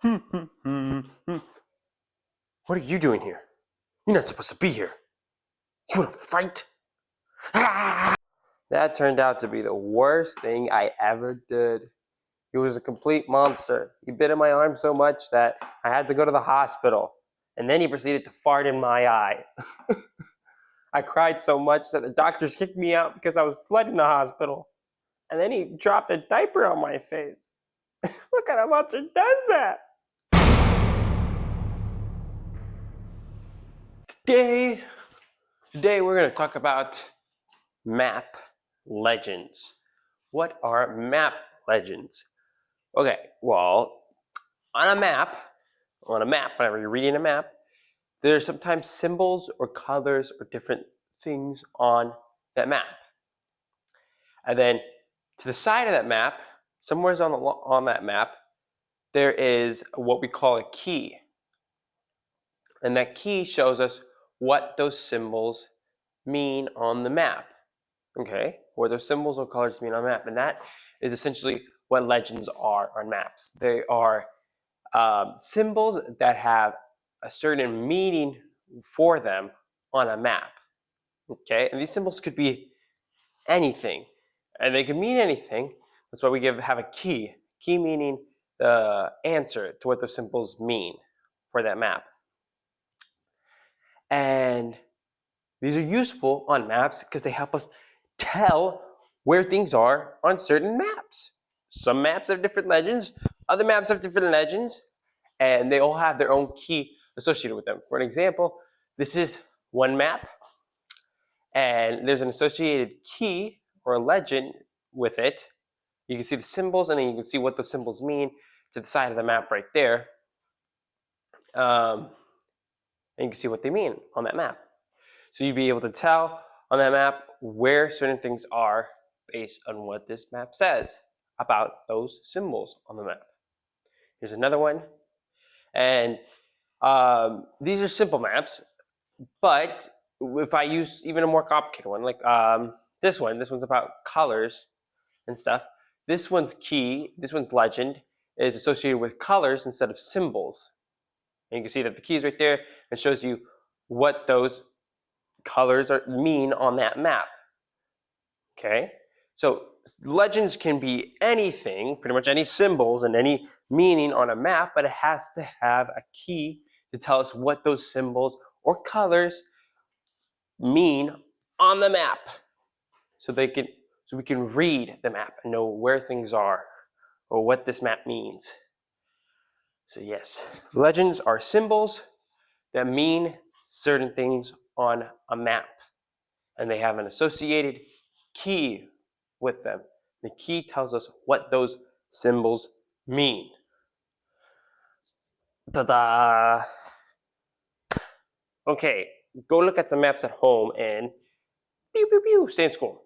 What are you doing here? You're not supposed to be here. You want to fight? That turned out to be the worst thing I ever did. He was a complete monster. He bit in my arm so much that I had to go to the hospital. And then he proceeded to fart in my eye. I cried so much that the doctors kicked me out because I was flooding the hospital. And then he dropped a diaper on my face. What kind of monster does that? Today we're going to talk about map legends. What are map legends? Okay, well, on a map, whenever you're reading a map, there are sometimes symbols or colors or different things on that map. And then to the side of that map, somewhere on that map, there is what we call a key. And that key shows us what those symbols mean on the map. Okay, what those symbols or colors mean on the map. And that is essentially what legends are on maps. They are symbols that have a certain meaning for them on a map. Okay, and these symbols could be anything, and they could mean anything. That's why we have a key. Key meaning the answer to what those symbols mean for that map. And these are useful on maps because they help us tell where things are on certain maps. Some maps have different legends, other maps have different legends, and they all have their own key associated with them. For an example, this is one map, and there's an associated key or a legend with it. You can see the symbols, and then you can see what those symbols mean to the side of the map right there. And you can see what they mean on that map. So you'll be able to tell on that map where certain things are based on what this map says about those symbols on the map. Here's another one. And these are simple maps, but if I use even a more complicated one, like this one's about colors and stuff. This one's key, this one's legend, is associated with colors instead of symbols. And you can see that the key is right there and shows you what those colors mean on that map. Okay, so legends can be anything, pretty much any symbols and any meaning on a map, but it has to have a key to tell us what those symbols or colors mean on the map, so we can read the map and know where things are or what this map means. So yes, legends are symbols that mean certain things on a map, and they have an associated key with them. The key tells us what those symbols mean. Ta-da! Okay, go look at some maps at home and pew, pew, pew, stay in school.